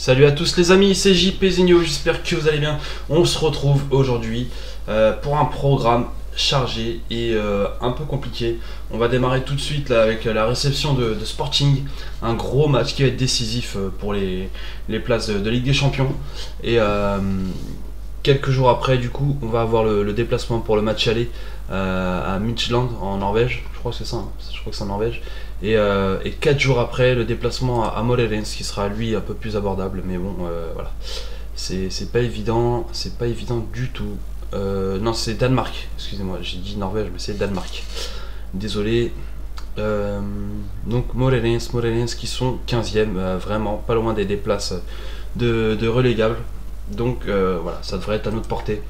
Salut à tous les amis, c'est JP Zinho, j'espère que vous allez bien. On se retrouve aujourd'hui pour un programme chargé et un peu compliqué. On va démarrer tout de suite là, avec la réception de Sporting. Un gros match qui va être décisif pour les places de Ligue des Champions. Et quelques jours après, du coup, on va avoir le déplacement pour le match aller à Midtjylland en Norvège. Je crois que c'est ça, hein. Je crois que c'est en Norvège. Et 4 jours après, le déplacement à Morelen's qui sera lui un peu plus abordable. Mais bon, voilà. C'est pas évident du tout. Non, c'est Danemark. Excusez-moi, j'ai dit Norvège, mais c'est Danemark. Désolé. Donc Morelen's qui sont 15e, vraiment pas loin des places de relégables. Donc voilà, ça devrait être à notre portée.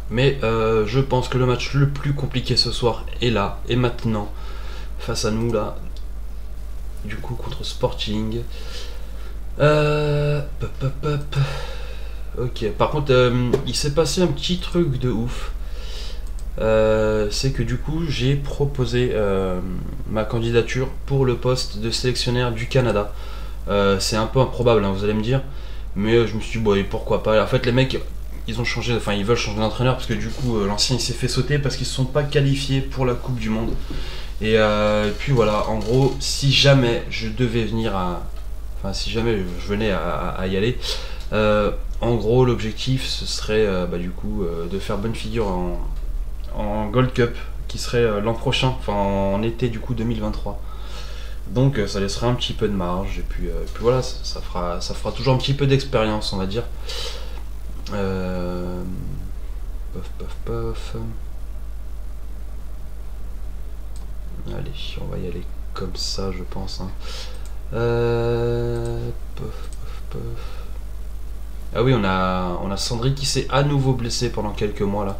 Mais je pense que le match le plus compliqué ce soir est là et maintenant. Face à nous là, du coup contre Sporting. Ok, par contre il s'est passé un petit truc de ouf. C'est que du coup j'ai proposé ma candidature pour le poste de sélectionneur du Canada. C'est un peu improbable, hein, vous allez me dire, mais je me suis dit bon, et pourquoi pas. En fait les mecs ils ont changé, enfin ils veulent changer d'entraîneur parce que du coup l'ancien il s'est fait sauter parce qu'ils ne se sont pas qualifiés pour la Coupe du Monde. Et puis voilà, en gros, si jamais je devais venir à... Enfin, si jamais je venais à y aller, en gros, l'objectif, ce serait du coup de faire bonne figure en Gold Cup, qui serait l'an prochain, enfin en été du coup 2023. Donc ça laisserait un petit peu de marge, et puis voilà, ça fera toujours un petit peu d'expérience, on va dire. Pof. Allez, on va y aller comme ça, je pense. Hein. Pof. Ah oui, on a Sandri qui s'est à nouveau blessé pendant quelques mois là.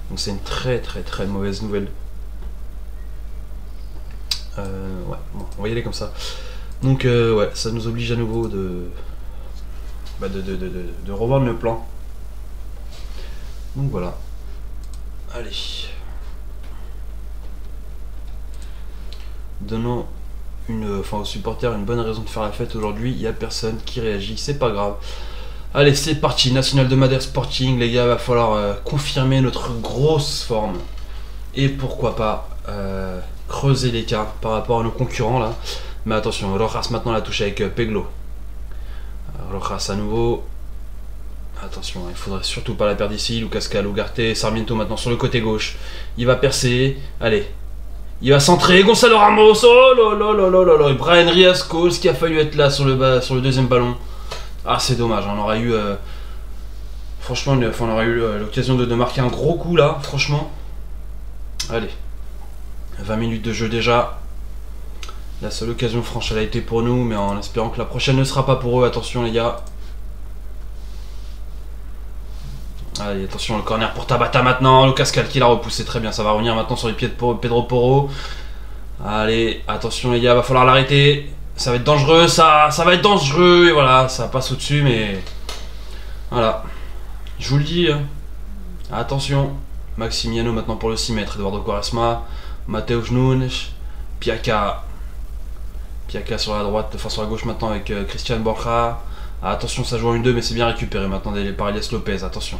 Donc c'est une très mauvaise nouvelle. Ouais, bon, on va y aller comme ça. Donc ouais, ça nous oblige à nouveau de revoir le plan. Donc voilà. Allez. Donnons aux supporters une bonne raison de faire la fête aujourd'hui. Il n'y a personne qui réagit, c'est pas grave. Allez, c'est parti. National de Madère Sporting, les gars, va falloir confirmer notre grosse forme. Et pourquoi pas creuser l'écart par rapport à nos concurrents là. Mais attention, Rojas maintenant la touche avec Peglo. Rojas à nouveau. Attention, il faudrait surtout pas la perdre ici. Lucas Ugarte, Sarmiento maintenant sur le côté gauche. Il va percer. Allez. Il va centrer, Gonzalo Ramos, oh là, Brian Riascos qui a failli être là sur le deuxième ballon. Ah, c'est dommage, on aurait eu franchement, on aurait eu l'occasion de marquer un gros coup là, franchement. Allez, 20 minutes de jeu déjà. La seule occasion franche elle a été pour nous, mais en espérant que la prochaine ne sera pas pour eux. Attention les gars. Allez, attention, le corner pour Tabata maintenant. Lucas Cal qui l'a repoussé très bien. Ça va revenir maintenant sur les pieds de Pedro Porro. Allez, attention les gars, va falloir l'arrêter. Ça va être dangereux, ça va être dangereux. Et voilà, ça passe au-dessus, mais... Voilà. Je vous le dis. Hein. Attention. Maximiano maintenant pour le 6 mètres. Eduardo Quaresma. Mateusz Nunes. Piaka. Piaka sur la droite, enfin sur la gauche maintenant avec Christian Borja. Attention, ça joue en 1-2, mais c'est bien récupéré maintenant par Elias Lopez. Attention.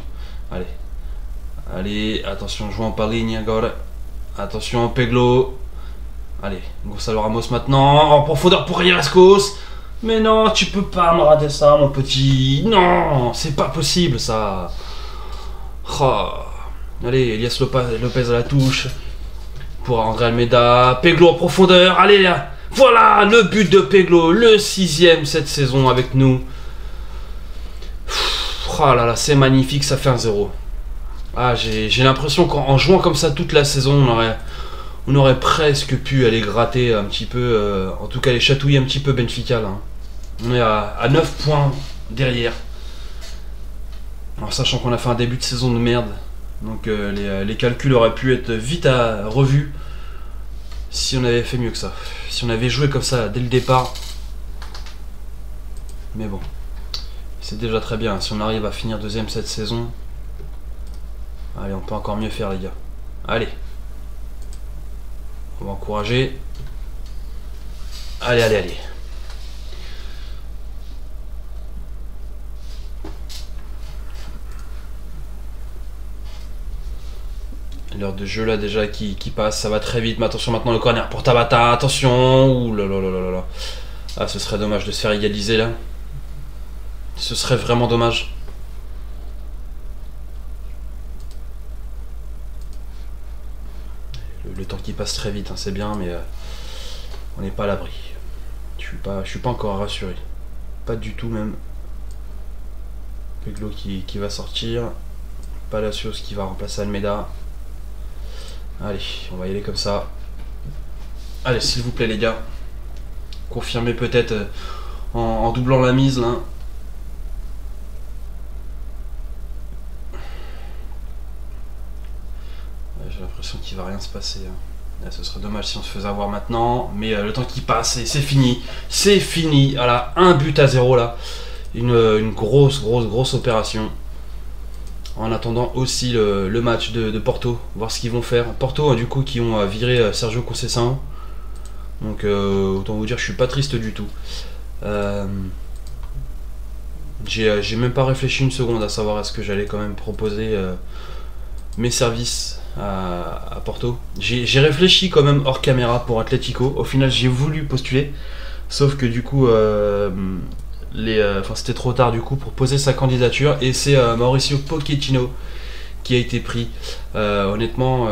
Allez, attention, jouant par ligne encore. Attention, Peglo. Allez, Gonzalo Ramos maintenant. En profondeur pour Riascos. Mais non, tu peux pas me rater ça, mon petit. Non, c'est pas possible ça. Oh. Allez, Elias Lopez à la touche. Pour André Almeida. Peglo en profondeur. Allez là. Voilà le but de Peglo. Le 6e cette saison avec nous. Oh là là, c'est magnifique, ça fait un 0. Ah, j'ai l'impression qu'en jouant comme ça toute la saison, on aurait presque pu aller gratter un petit peu, en tout cas les chatouiller un petit peu Benfica là. On est à 9 points derrière. Alors sachant qu'on a fait un début de saison de merde, donc les calculs auraient pu être vite revus si on avait fait mieux que ça. Si on avait joué comme ça dès le départ. Mais bon. C'est déjà très bien, si on arrive à finir deuxième cette saison, allez, on peut encore mieux faire les gars. Allez. On va encourager. Allez. L'heure de jeu là déjà qui passe, ça va très vite, mais attention maintenant le corner pour Tabata, attention. Ouh là là là là là. Ah, ce serait dommage de se faire égaliser là. Ce serait vraiment dommage. Le temps qui passe très vite, hein, c'est bien, mais on n'est pas à l'abri. Je suis pas encore rassuré. Pas du tout même. Peglo qui va sortir. Palacios qui va remplacer Almeida. Allez, on va y aller comme ça. Allez, s'il vous plaît les gars. Confirmez peut-être en doublant la mise là. J'ai l'impression qu'il va rien se passer. Là, ce serait dommage si on se faisait avoir maintenant. Mais le temps qui passe, et c'est fini. C'est fini. Voilà, 1-0 là. Une grosse opération. En attendant aussi le match de Porto, voir ce qu'ils vont faire. Porto, du coup, qui ont viré Sergio Conceição. Donc, autant vous dire, je suis pas triste du tout. J'ai même pas réfléchi une seconde à savoir est-ce que j'allais quand même proposer mes services à Porto. J'ai réfléchi quand même hors caméra pour Atlético. Au final, j'ai voulu postuler, sauf que du coup, c'était trop tard du coup pour poser sa candidature et c'est Mauricio Pochettino qui a été pris. Honnêtement,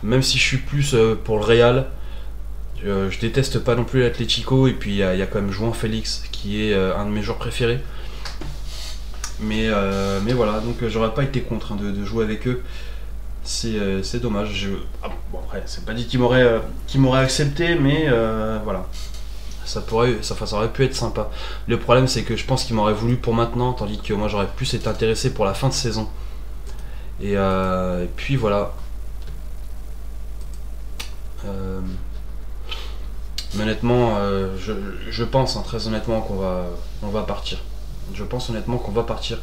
même si je suis plus pour le Real, je déteste pas non plus l'Atlético et puis il y a quand même João Félix qui est un de mes joueurs préférés. Mais voilà, donc j'aurais pas été contre de jouer avec eux. C'est dommage. Bon, après, c'est pas dit qu'il m'aurait accepté, mais voilà. Ça aurait pu être sympa. Le problème, c'est que je pense qu'il m'aurait voulu pour maintenant, tandis que moi j'aurais plus été intéressé pour la fin de saison. Et puis voilà. Mais honnêtement, je pense très honnêtement qu'on va partir. Je pense honnêtement qu'on va partir.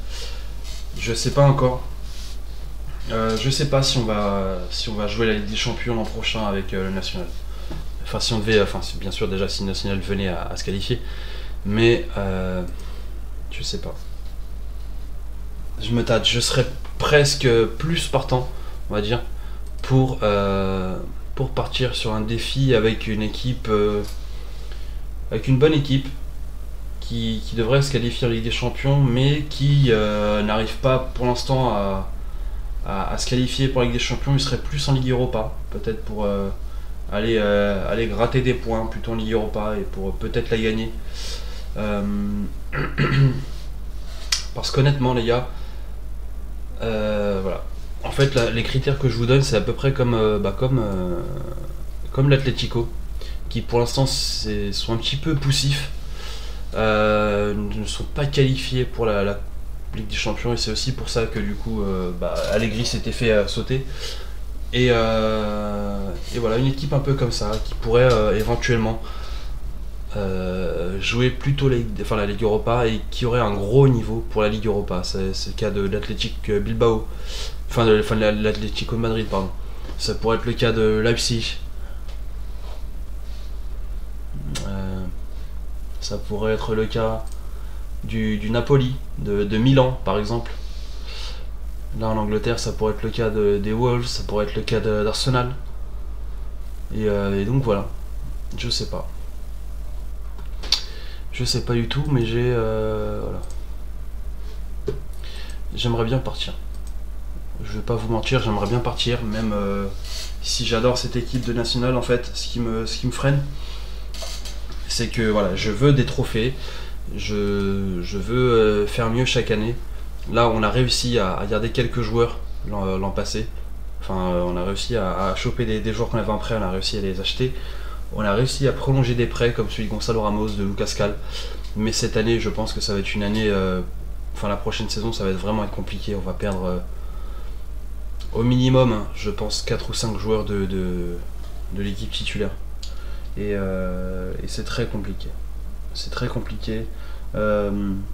Je sais pas encore. Je sais pas si on va jouer la Ligue des Champions l'an prochain avec le National. Enfin, si on devait, bien sûr déjà si le National venait à se qualifier, mais je sais pas. Je me tâte, je serais presque plus partant, on va dire, pour partir sur un défi avec une équipe, avec une bonne équipe qui devrait se qualifier en Ligue des Champions, mais qui n'arrive pas pour l'instant à se qualifier pour la Ligue des Champions. Il serait plus en Ligue Europa, peut-être pour aller gratter des points plutôt en Ligue Europa et pour peut-être la gagner. Parce qu'honnêtement les gars, voilà. En fait les critères que je vous donne c'est à peu près comme l'Atlético, qui pour l'instant sont un petit peu poussifs, ne sont pas qualifiés pour la Ligue des Champions et c'est aussi pour ça que du coup Allegri s'était fait sauter. Et voilà, une équipe un peu comme ça qui pourrait éventuellement jouer plutôt la Ligue Europa et qui aurait un gros niveau pour la Ligue Europa. C'est le cas de l'Athletic Bilbao, de l'Atlético de Madrid, pardon. Ça pourrait être le cas de Leipzig. Ça pourrait être le cas du Napoli, de Milan par exemple. Là en Angleterre, ça pourrait être le cas des Wolves, ça pourrait être le cas d'Arsenal. Et donc voilà, je sais pas. Je sais pas du tout, mais voilà. J'aimerais bien partir. Je vais pas vous mentir, j'aimerais bien partir, même si j'adore cette équipe de National en fait. Ce qui me freine, c'est que voilà, je veux des trophées, je veux faire mieux chaque année. Là, on a réussi à garder quelques joueurs l'an passé. Enfin, on a réussi à choper des joueurs qu'on avait en prêt, on a réussi à les acheter. On a réussi à prolonger des prêts comme celui de Gonçalo Ramos, de Lucas Cal. Mais cette année, je pense que ça va être une année... la prochaine saison, ça va vraiment être compliqué. On va perdre au minimum, je pense, 4 ou 5 joueurs de l'équipe titulaire. Et c'est très compliqué. C'est très compliqué.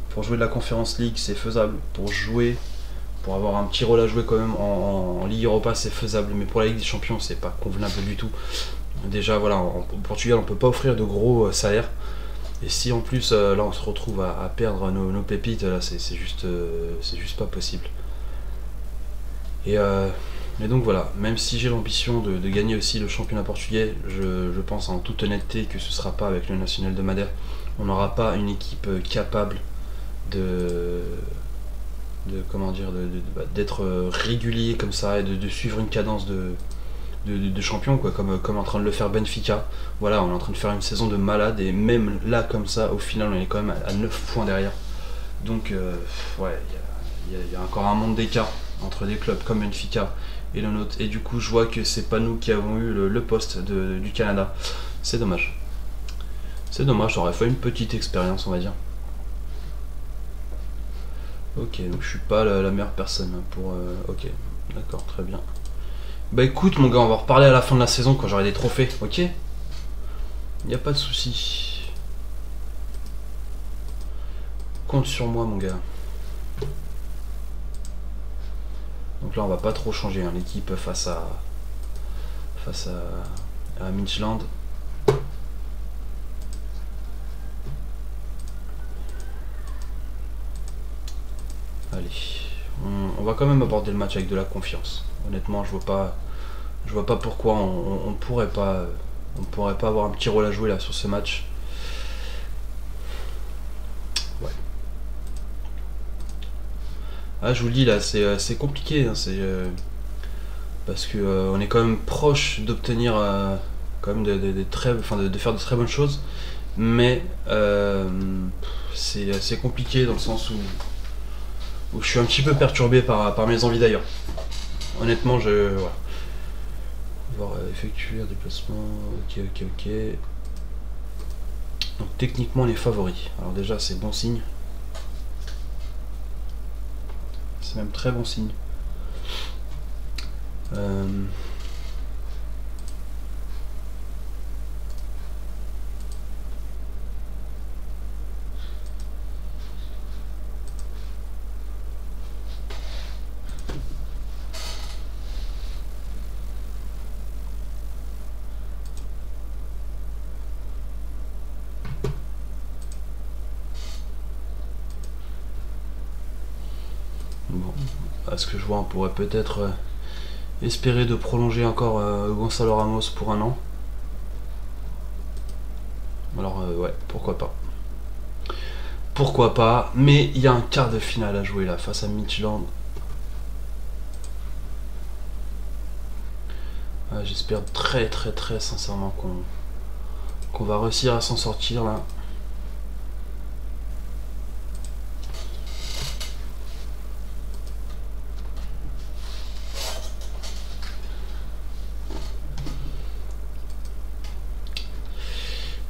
Pour jouer de la Conference League, c'est faisable. Pour avoir un petit rôle à jouer quand même en Ligue Europa, c'est faisable. Mais pour la Ligue des Champions, c'est pas convenable du tout. Déjà, voilà, au Portugal, on peut pas offrir de gros salaires. Et si en plus, là, on se retrouve à perdre nos pépites, là, c'est juste pas possible. Et Et donc voilà, même si j'ai l'ambition de gagner aussi le championnat portugais, je pense en toute honnêteté que ce ne sera pas avec le Nacional de Madère. On n'aura pas une équipe capable comment dire, d'être régulier comme ça et de suivre une cadence de champion, quoi, comme en train de le faire Benfica. Voilà, on est en train de faire une saison de malade et même là comme ça, au final on est quand même à 9 points derrière. Donc ouais, il y a encore un monde d'écart entre des clubs comme Benfica et le nôtre. Et du coup je vois que c'est pas nous qui avons eu le poste du Canada. C'est dommage. C'est dommage, j'aurais fait une petite expérience, on va dire. Ok, donc je suis pas la meilleure personne pour... ok, d'accord, très bien. Bah écoute mon gars, on va reparler à la fin de la saison quand j'aurai des trophées, ok? Y a pas de souci. Compte sur moi mon gars. Donc là on va pas trop changer hein, l'équipe face à Midtjylland. Allez, on va quand même aborder le match avec de la confiance. Honnêtement, je vois pas pourquoi on pourrait pas avoir un petit rôle à jouer là sur ce match. Ouais. Ah, je vous le dis là, c'est compliqué, hein, parce que on est quand même proche d'obtenir quand même de faire de très bonnes choses, mais c'est compliqué dans le sens où je suis un petit peu perturbé par mes envies d'ailleurs. Honnêtement, voilà. Pouvoir effectuer un déplacement. Ok. Donc techniquement, les favoris. Alors déjà, c'est bon signe. C'est même très bon signe. Bon, à ce que je vois, on pourrait peut-être espérer de prolonger encore Gonçalo Ramos pour un an. Alors ouais, pourquoi pas. Pourquoi pas, mais il y a un quart de finale à jouer là face à Midtjylland. J'espère très sincèrement qu'on va réussir à s'en sortir là.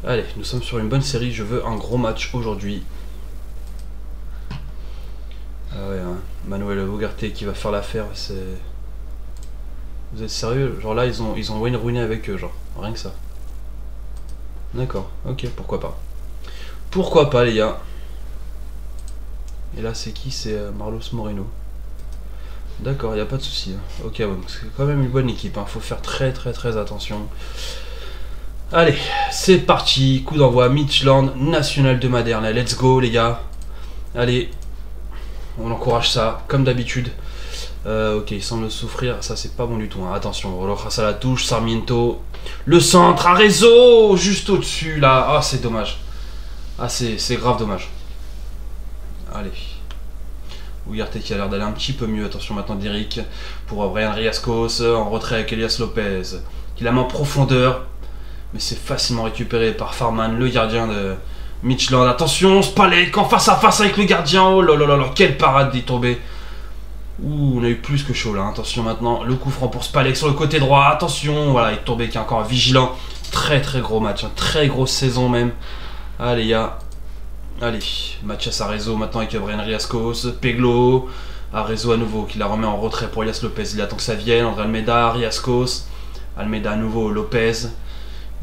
Allez, nous sommes sur une bonne série, je veux un gros match aujourd'hui. Ah ouais, hein. Manuel Ugarte qui va faire l'affaire, c'est... Vous êtes sérieux? Genre là, ils ont Wayne Rooney avec eux, genre, rien que ça. D'accord, ok, pourquoi pas. Pourquoi pas les gars. Et là c'est qui? C'est Marlos Moreno. D'accord, y a pas de souci. Hein. Ok, bon, c'est quand même une bonne équipe, hein. Faut faire très attention. Allez, c'est parti, coup d'envoi, Midtjylland, Nacional de Madère, let's go les gars. Allez, on encourage ça, comme d'habitude. Ok, il semble souffrir, ça c'est pas bon du tout, hein. Attention, Rojas à la touche, Sarmiento, le centre, Arezzo, juste au-dessus là, ah c'est dommage. Ah c'est grave dommage. Allez. Ugarte qui a l'air d'aller un petit peu mieux, attention maintenant d'Eric, pour Brian Riascos, en retrait avec Elias Lopez, qui la met en profondeur. Mais c'est facilement récupéré par Farman, le gardien de Midtjylland. Attention, Spalek en face à face avec le gardien. Oh là là là là, quelle parade d'y tomber. Ouh, on a eu plus que chaud là. Attention maintenant, le coup franc pour Spalek sur le côté droit. Attention, voilà, il est tombé qui est encore vigilant. Très gros match, hein, très grosse saison même. Allez, gars. Allez, Mathias Arezzo maintenant avec Brian Riascos. Peglo. Arezzo à nouveau qui la remet en retrait pour Elias Lopez. Il attend que ça vienne. André Almeida, Riascos. Almeida à nouveau, Lopez.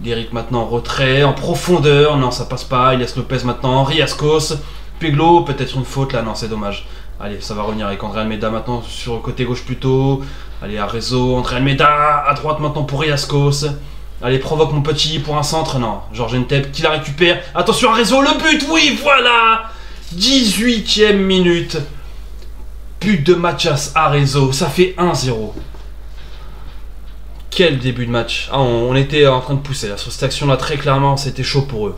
L'Eric maintenant en retrait, en profondeur, non ça passe pas, Elias Lopez maintenant, Riascos, Peglo, peut-être une faute là, non c'est dommage. Allez, ça va revenir avec André Almeida maintenant sur le côté gauche plutôt. Allez, Arezzo, André Almeida, à droite maintenant pour Riascos. Allez, provoque mon petit pour un centre, non, Georges Ntep qui la récupère. Attention Arezzo, le but, oui voilà 18e minute. But de Mathias Arezzo, ça fait 1-0. Quel début de match. Ah, on était en train de pousser là. Sur cette action là, très clairement, c'était chaud pour eux.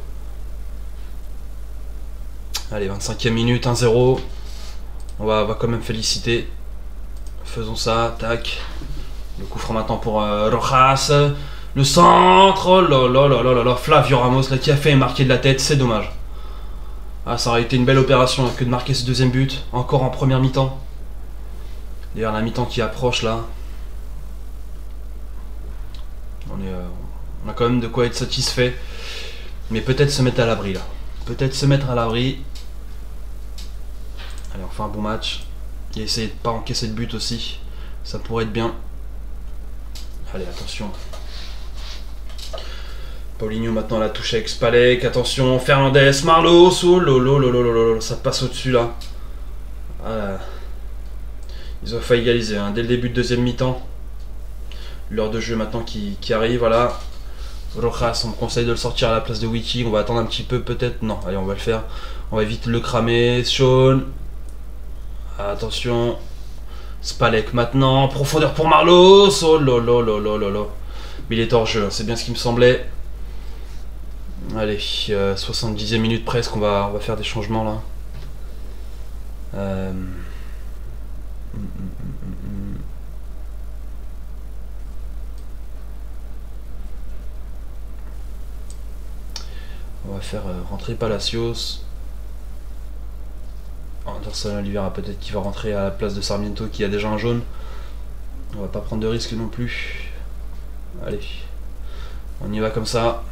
Allez, 25e minute, 1-0. On va quand même féliciter. Faisons ça, tac. Le coup franc maintenant pour Rojas. Le centre, oh là là là là là, Flavio Ramos là, qui a fait marquer de la tête, c'est dommage. Ah, ça aurait été une belle opération hein, que de marquer ce deuxième but, encore en première mi-temps. D'ailleurs la mi-temps qui approche là. On a quand même de quoi être satisfait. Mais peut-être se mettre à l'abri là. Peut-être se mettre à l'abri. Allez, on fait un bon match. Et essayer de pas encaisser de but aussi. Ça pourrait être bien. Allez, attention. Paulinho maintenant la touche avec Spalek. Attention, Fernandez, Marlos. Oh lolo, ça passe au-dessus là. Voilà. Ils ont failli égaliser hein, dès le début de deuxième mi-temps. L'heure de jeu maintenant qui arrive, voilà. Rojas, on me conseille de le sortir à la place de Wiki. On va attendre un petit peu peut-être. Non, allez, on va le faire. On va vite le cramer. Sean. Attention. Spalek maintenant. Profondeur pour Marlos. Oh lolo. Mais il est hors jeu, c'est bien ce qui me semblait. Allez, 70e minute presque, on va faire des changements là. On va faire rentrer Palacios. Anderson Oliveira peut-être qui va rentrer à la place de Sarmiento qui a déjà un jaune. On va pas prendre de risque non plus. Allez, on y va comme ça.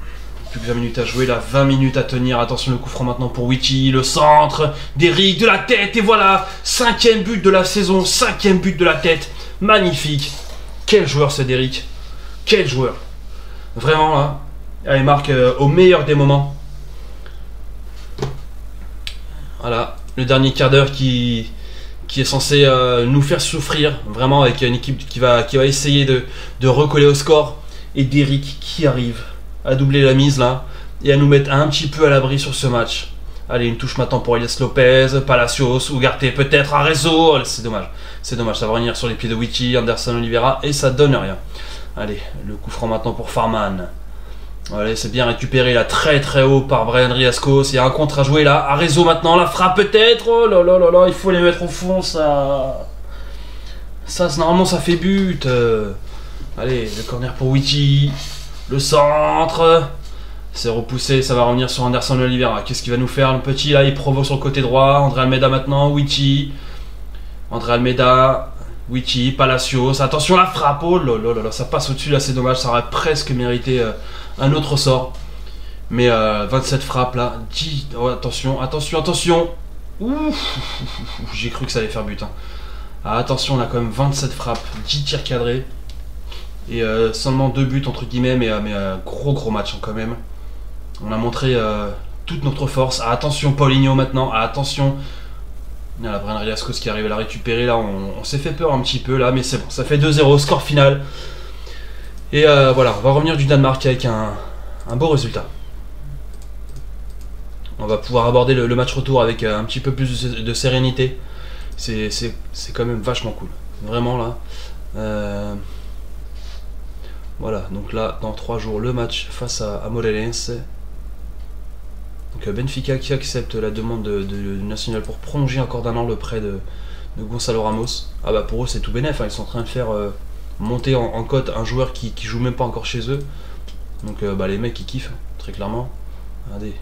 Plus que 20 minutes à jouer là, 20 minutes à tenir. Attention le coup franc maintenant pour Wiki, le centre d'Eric de la tête et voilà, 5e but de la saison, 5e but de la tête, magnifique. Quel joueur c'est d'Eric, quel joueur. Vraiment là, il marque au meilleur des moments. Voilà, le dernier quart d'heure qui est censé nous faire souffrir, vraiment avec une équipe qui va essayer de recoller au score. Et d'Eric qui arrive à doubler la mise là et à nous mettre un petit peu à l'abri sur ce match. Allez, une touche maintenant pour Elias Lopez, Palacios, Ugarte peut-être, Arezzo. C'est dommage, ça va revenir sur les pieds de Wiki, Anderson Oliveira et ça donne rien. Allez, le coup franc maintenant pour Farman. Allez, c'est bien récupéré là très très haut par Brian Riascos. Il y a un contre à jouer là. Arezzo maintenant, la frappe peut-être. Oh là là là là, il faut les mettre au fond ça. Ça normalement ça fait but. Allez, le corner pour Wiki. Le centre. C'est repoussé, ça va revenir sur Anderson Oliveira. Qu'est-ce qu'il va nous faire le petit là? Il provoque sur le côté droit. André Almeida maintenant, Wiki. André Almeida. Wiki, Palacios. Attention la frappe. Oh là là là, ça passe au-dessus là, c'est dommage. Ça aurait presque mérité un autre sort. Mais 27 frappes là. 10. Oh, attention. Ouf, j'ai cru que ça allait faire but. Hein. Ah, attention, on a quand même 27 frappes, 10 tirs cadrés. Et seulement 2 buts entre guillemets, mais gros match hein, quand même. On a montré toute notre force. Ah, attention Paulinho maintenant, attention. Il y a la Brian Riascos qui arrive à la récupérer là, on s'est fait peur un petit peu là, mais c'est bon, ça fait 2-0, score final. Et voilà, on va revenir du Danemark avec un beau résultat. On va pouvoir aborder le match retour avec un petit peu plus de sérénité. C'est quand même vachement cool, vraiment là. Voilà, donc là, dans 3 jours, le match face à Moreirense. Donc Benfica qui accepte la demande de Nacional pour prolonger encore d'1 an le prêt de Gonçalo Ramos. Ah bah pour eux c'est tout bénef, hein. Ils sont en train de faire monter en cote un joueur qui joue même pas encore chez eux. Donc bah, les mecs ils kiffent, très clairement. Regardez.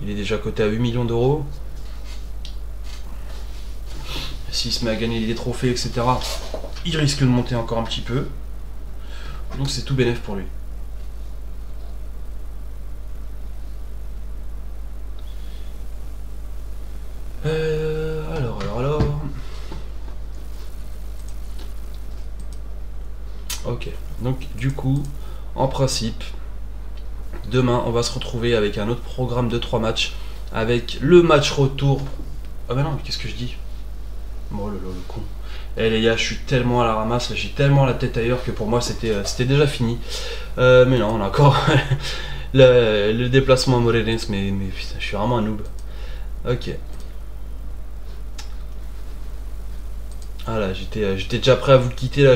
Il est déjà coté à 8 millions d'euros. S'il se met à gagner des trophées, etc., il risque de monter encore un petit peu. Donc c'est tout bénef pour lui. Alors. Ok. Donc du coup, en principe, demain on va se retrouver avec un autre programme de 3 matchs. Avec le match retour. Ah bah non, qu'est-ce que je dis? Oh là là, le con. Eh les gars, je suis tellement à la ramasse, j'ai tellement la tête ailleurs que pour moi c'était déjà fini. Mais non, on a encore le déplacement à Moreirense, mais putain, je suis vraiment un noob. Ok. Ah là, j'étais déjà prêt à vous quitter là.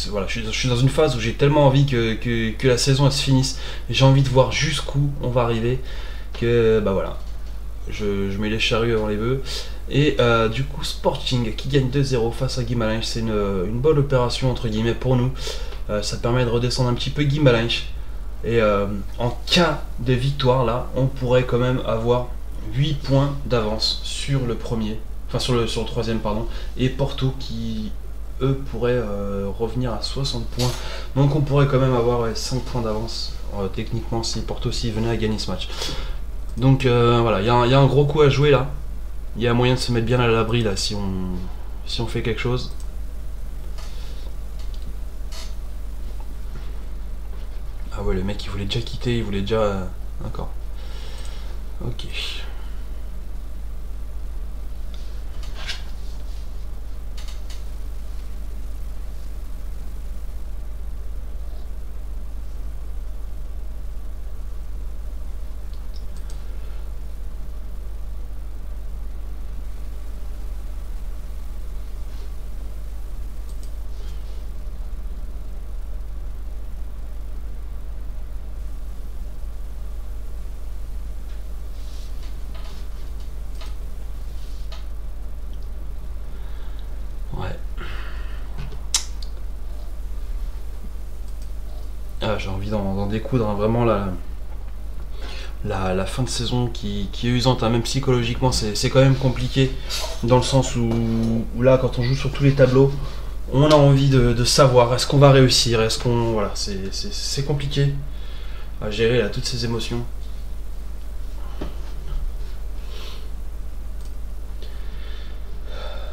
Voilà, je suis dans une phase où j'ai tellement envie que la saison elle se finisse. J'ai envie de voir jusqu'où on va arriver. Que bah voilà, je mets les charrues avant les bœufs. Et du coup, Sporting qui gagne 2-0 face à Guimarães, c'est une bonne opération entre guillemets pour nous. Ça permet de redescendre un petit peu Guimarães. Et en cas de victoire là, on pourrait quand même avoir 8 points d'avance sur le premier, enfin sur le troisième pardon, et Porto qui eux pourraient revenir à 60 points. Donc on pourrait quand même avoir 5 points d'avance techniquement si Porto s'y venait à gagner ce match. Donc voilà, il y a un gros coup à jouer là. Il y a moyen de se mettre bien à l'abri là si on fait quelque chose. Ah ouais, le mec il voulait déjà quitter, il voulait déjà. D'accord. Ok. Ouais. Ah, j'ai envie d'en découdre, hein, vraiment la fin de saison qui est usante, hein, même psychologiquement c'est quand même compliqué dans le sens où là quand on joue sur tous les tableaux on a envie de savoir est-ce qu'on va réussir, est-ce qu'on. Voilà, c'est compliqué à gérer là, toutes ces émotions.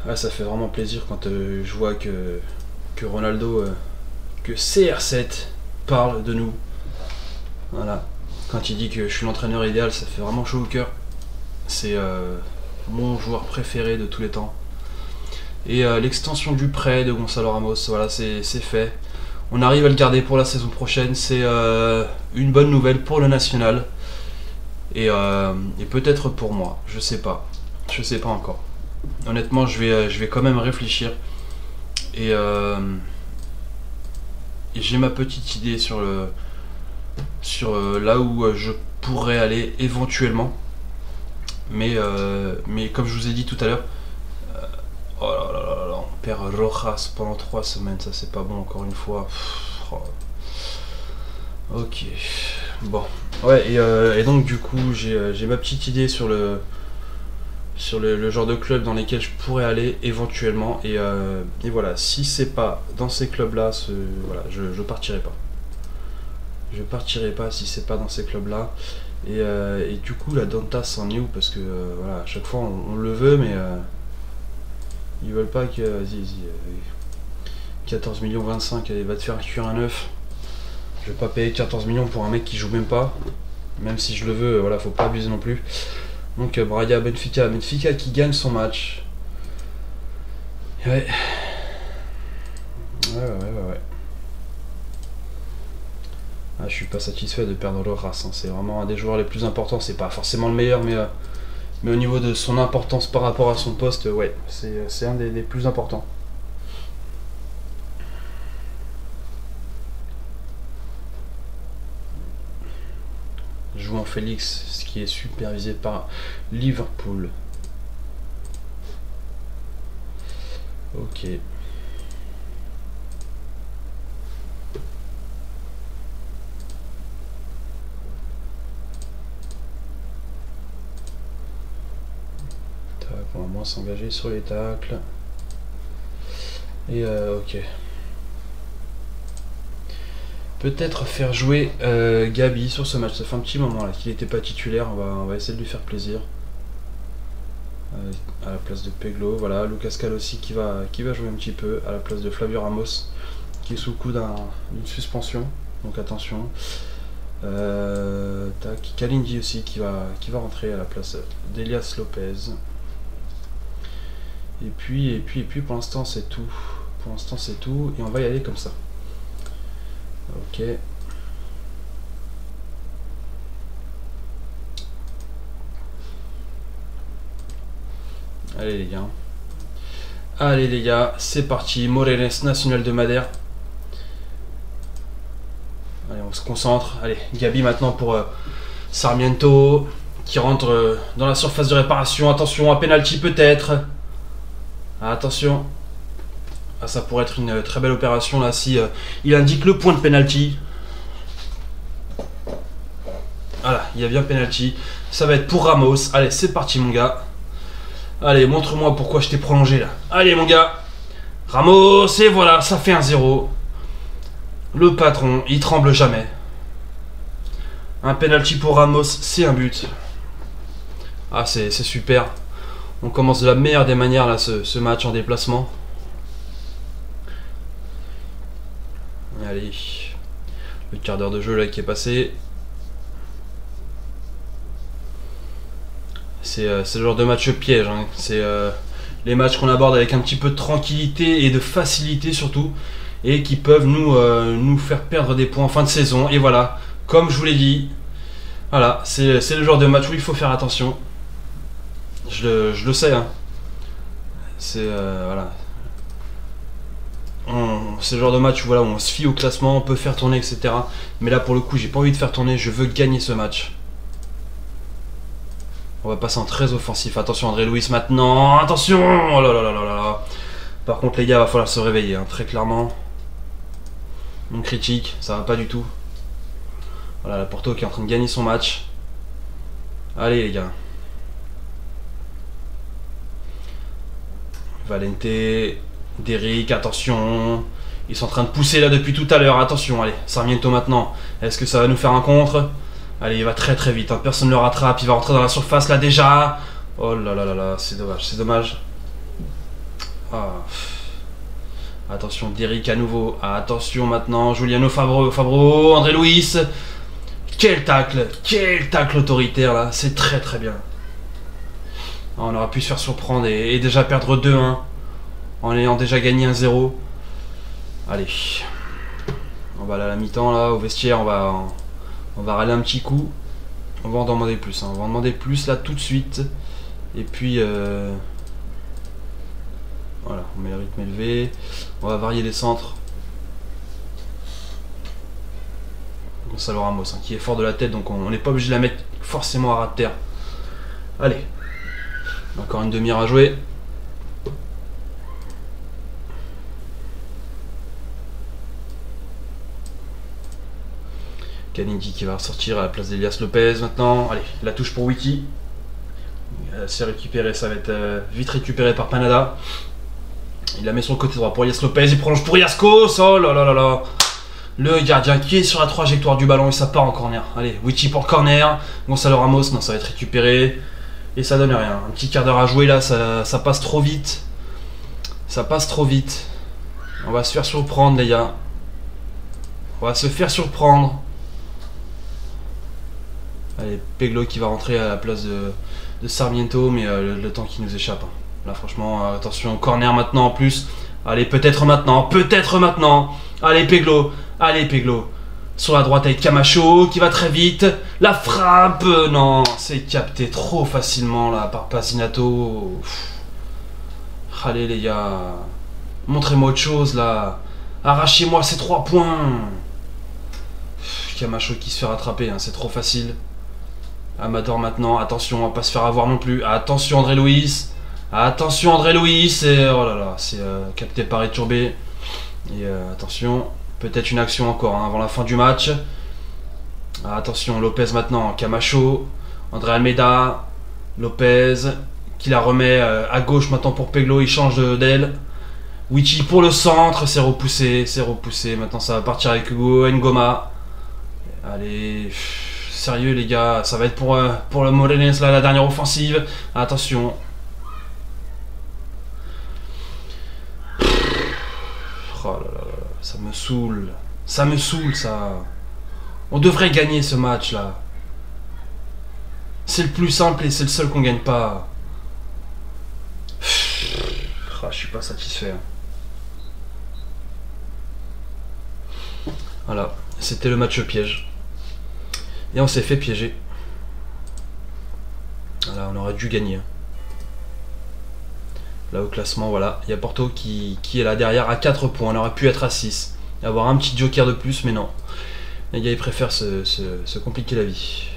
Ah, ça fait vraiment plaisir quand je vois que Ronaldo, que CR7 parle de nous. Voilà. Quand il dit que je suis l'entraîneur idéal, ça fait vraiment chaud au cœur. C'est mon joueur préféré de tous les temps. Et l'extension du prêt de Gonzalo Ramos, voilà, c'est fait. On arrive à le garder pour la saison prochaine. C'est une bonne nouvelle pour le national. Et peut-être pour moi. Je sais pas. Je sais pas encore. Honnêtement, je vais quand même réfléchir. Et, et j'ai ma petite idée sur là où je pourrais aller éventuellement. Mais comme je vous ai dit tout à l'heure, oh là là là là, on perd Rojas pendant 3 semaines, ça c'est pas bon encore une fois. Oh. Ok, bon. Ouais, et donc du coup j'ai ma petite idée sur le genre de club dans lesquels je pourrais aller éventuellement. Et voilà, si c'est pas dans ces clubs-là, voilà, je partirai pas. Je partirai pas si c'est pas dans ces clubs-là. Et du coup, la Donta c'en est où? Parce que voilà, à chaque fois on le veut, mais ils veulent pas que. Vas-y, 14 millions 25, allez, va te faire cuire un œuf. Je vais pas payer 14 millions pour un mec qui joue même pas. Même si je le veux, voilà, faut pas abuser non plus. Donc Braga, Benfica qui gagne son match. Ouais. Ouais. Ah, je suis pas satisfait de perdre le Ras, hein. C'est vraiment un des joueurs les plus importants. C'est pas forcément le meilleur, mais au niveau de son importance par rapport à son poste, ouais, c'est un des plus importants. Jouant Félix, ce qui est supervisé par Liverpool. Ok. On va moins s'engager sur les tacles. Et ok. Peut-être faire jouer Gabi sur ce match. Ça fait un petit moment là qu'il n'était pas titulaire. On va essayer de lui faire plaisir. À la place de Peglo. Voilà, Lucas Cal aussi qui va jouer un petit peu à la place de Flavio Ramos qui est sous le coup d'une suspension. Donc attention. Kalindi aussi qui va rentrer à la place d'Elias Lopez. Et puis pour l'instant c'est tout. Pour l'instant c'est tout. Et on va y aller comme ça. Ok. Allez les gars. Allez les gars, c'est parti. Morenes National de Madère. Allez, on se concentre. Allez, Gabi maintenant pour Sarmiento qui rentre dans la surface de réparation. Attention, un penalty peut-être. Attention. Ah, ça pourrait être une très belle opération là si il indique le point de penalty. Voilà, il y a bien penalty. Ça va être pour Ramos. Allez, c'est parti mon gars. Allez, montre-moi pourquoi je t'ai prolongé là. Allez mon gars. Ramos, et voilà, ça fait 1-0. Le patron, il tremble jamais. Un penalty pour Ramos, c'est un but. Ah, c'est super. On commence de la meilleure des manières là, ce match en déplacement. Allez. Le quart d'heure de jeu là qui est passé. C'est le genre de match piège. Hein. C'est les matchs qu'on aborde avec un petit peu de tranquillité et de facilité surtout. Et qui peuvent nous faire perdre des points en fin de saison. Et voilà, comme je vous l'ai dit, voilà, c'est le genre de match où il faut faire attention. Je le sais. Hein. C'est voilà. C'est le genre de match où, voilà, où on se fie au classement, on peut faire tourner, etc. Mais là, pour le coup, j'ai pas envie de faire tourner. Je veux gagner ce match. On va passer en très offensif. Attention, André Luis maintenant. Attention. Oh là là là là là. Par contre, les gars, il va falloir se réveiller, hein, très clairement. On critique, ça va pas du tout. Voilà, la Porto qui est en train de gagner son match. Allez, les gars. Valente, Derrick, attention. Ils sont en train de pousser là depuis tout à l'heure. Attention, allez, Sarmiento maintenant. Est-ce que ça va nous faire un contre? Allez, il va très très vite, hein. Personne ne le rattrape, il va rentrer dans la surface là déjà. Oh là là là là, c'est dommage, c'est dommage. Ah. Attention, Derrick à nouveau. Attention maintenant, Juliano Fabro, André Luis. Quel tacle autoritaire là, c'est très très bien. On aurait pu se faire surprendre et déjà perdre 2-1 en ayant déjà gagné 1-0. Allez. On va aller à la mi-temps là, au vestiaire, on va râler un petit coup. On va en demander plus, hein. On va en demander plus là tout de suite. Et puis voilà, on met le rythme élevé. On va varier les centres. Gonzalo Ramos, hein, qui est fort de la tête, donc on n'est pas obligé de la mettre forcément à ras de terre. Allez. Encore une demi-heure à jouer. Kanindi qui va ressortir à la place d'Elias Lopez maintenant. Allez, la touche pour Wiki. C'est récupéré, ça va être vite récupéré par Panada. Il la met sur le côté droit pour Elias Lopez. Il prolonge pour Iaskos. Oh là là là là. Le gardien qui est sur la trajectoire du ballon et ça part en corner. Allez, Wiki pour le corner. Gonzalo Ramos, non, ça va être récupéré. Et ça donne rien. Un petit quart d'heure à jouer là, ça passe trop vite. Ça passe trop vite. On va se faire surprendre, les gars. On va se faire surprendre. Allez, Peglo qui va rentrer à la place de Sarmiento, mais le temps qui nous échappe. Hein. Là, franchement, attention, corner maintenant en plus. Allez, peut-être maintenant, peut-être maintenant. Allez, Peglo. Allez, Peglo. Sur la droite avec Camacho qui va très vite. La frappe, non, c'est capté trop facilement là par Pasinato. Allez les gars, montrez-moi autre chose là. Arrachez-moi ces 3 points. Camacho qui se fait rattraper, hein, c'est trop facile. Amador maintenant, attention, on va pas se faire avoir non plus. Attention André Luis. Attention André Luis. Et oh là là, c'est capté par Iturbé. Et attention. Peut-être une action encore, hein, avant la fin du match. Ah, attention, Lopez maintenant, Camacho, André Almeida, Lopez, qui la remet à gauche maintenant pour Peglo, il change d'aile. Wiki pour le centre, c'est repoussé, c'est repoussé. Maintenant ça va partir avec Hugo Ngoma. Allez, sérieux les gars, ça va être pour le Morenes, là, la dernière offensive. Attention. Oh là là là. Ça me saoule. Ça me saoule, ça. On devrait gagner ce match, là. C'est le plus simple et c'est le seul qu'on gagne pas. Ah, je suis pas satisfait. Voilà. C'était le match piège. Et on s'est fait piéger. Voilà, on aurait dû gagner. là au classement, voilà. Il y a Porto qui est là derrière à 4 points. On aurait pu être à 6. Avoir un petit joker de plus, mais non. Les gars, ils préfèrent se compliquer la vie.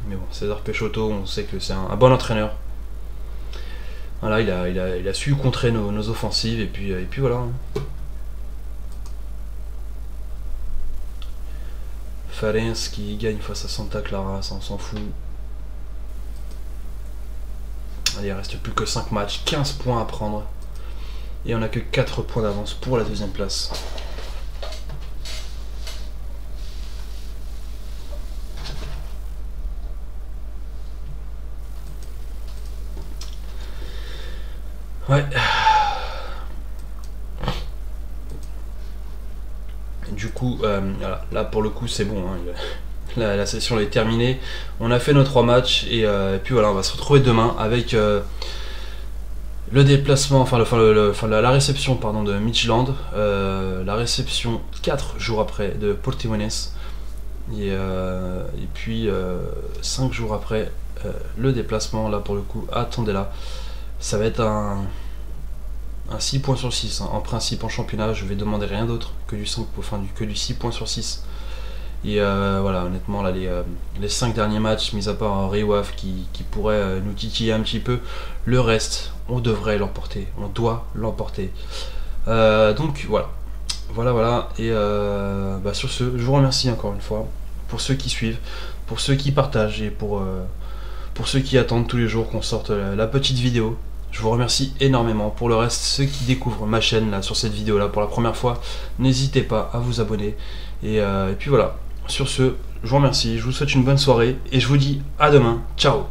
Mais bon, César Peixoto, on sait que c'est un bon entraîneur. Voilà, il a su contrer nos offensives, et puis voilà. Hein. Farenz qui gagne face à Santa Clara, ça on s'en fout. Allez, il reste plus que 5 matchs, 15 points à prendre. Et on n'a que 4 points d'avance pour la deuxième place. Ouais. Du coup, voilà, là pour le coup c'est bon, hein, la session est terminée. On a fait nos 3 matchs et puis voilà, on va se retrouver demain avec le déplacement, la réception pardon, de Midtjylland, la réception 4 jours après de Portimonense et puis 5 jours après le déplacement là pour le coup à Tondela. Ça va être un 6 points sur 6, hein. En principe en championnat je vais demander rien d'autre que du 6 points sur 6. Et voilà, honnêtement là les 5 derniers matchs, mis à part Rewaf qui pourrait nous titiller un petit peu, le reste on devrait l'emporter, on doit l'emporter. Donc voilà. Et sur ce, je vous remercie encore une fois pour ceux qui suivent, pour ceux qui partagent et pour ceux qui attendent tous les jours qu'on sorte la petite vidéo. Je vous remercie énormément. Pour le reste, ceux qui découvrent ma chaîne là sur cette vidéo là pour la première fois, n'hésitez pas à vous abonner. Et puis voilà. Sur ce, je vous remercie, je vous souhaite une bonne soirée et je vous dis à demain. Ciao.